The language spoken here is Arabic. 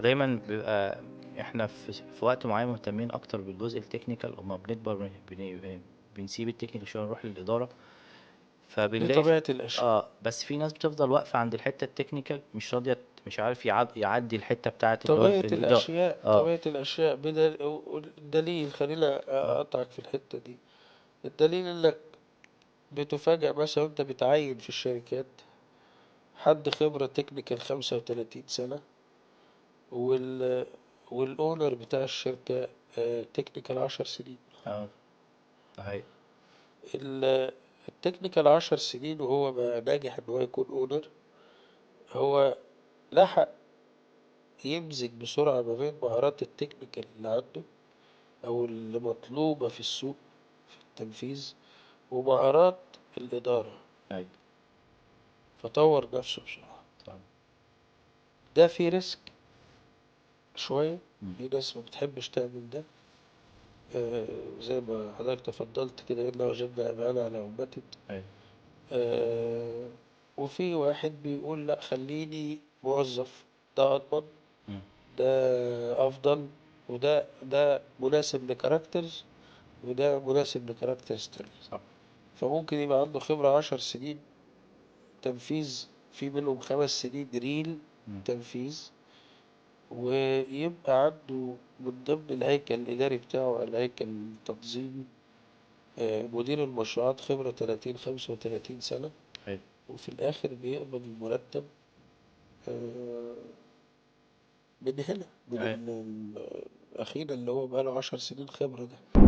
دايما بيبقى احنا في وقت معين مهتمين اكتر بالجزء التكنيكال، وما بنكبر بنسيب التكنيكال شويه نروح للاداره. دي فبنلاقي طبيعة الأشياء. بس في ناس بتفضل واقفه عند الحته التكنيكال، مش راضيه، مش عارف يعدي الحته بتاعه اللي هو طبيعة الاداره. الأشياء اه. طبيعة الأشياء الدليل، خلينا أقطعك في الحتة دي. الدليل إنك بتفاجأ مثلا وأنت بتعين في الشركات حد خبرة تكنيكال 35 سنة، وال والأونر بتاع الشركة تكنيكال 10 سنين. اه. ده حقيقي. التكنيكال 10 سنين وهو بقى ناجح إن هو يكون أونر، هو لحق يمزج بسرعة ما بين مهارات التكنيكال اللي عنده أو اللي مطلوبة في السوق في التنفيذ ومهارات الإدارة، ايوه. فطور نفسه بسرعة. صح. ده في ريسك شوية، مم. في ناس ما بتحبش تعمل ده. زي ما حضرتك تفضلت كده، إنا وجدنا آباءنا على أمة. ايوه. آه، وفي واحد بيقول لأ خليني موظف، ده أضمن، مم. ده أفضل، ده مناسب لكاركترز، وده مناسب لكاركترز تاني. صح. فممكن يبقى عنده خبرة 10 سنين تنفيذ، في منهم 5 سنين ريل مم. تنفيذ، ويبقى عنده من ضمن الهيكل الإداري بتاعه الهيكل التنظيمي مدير المشروعات خبرة 35 35 سنة، ايوه. وفي الآخر بيقبض المرتب آه، من هنا، من ايوه. الأخير اللي هو بقاله 10 سنين خبرة ده.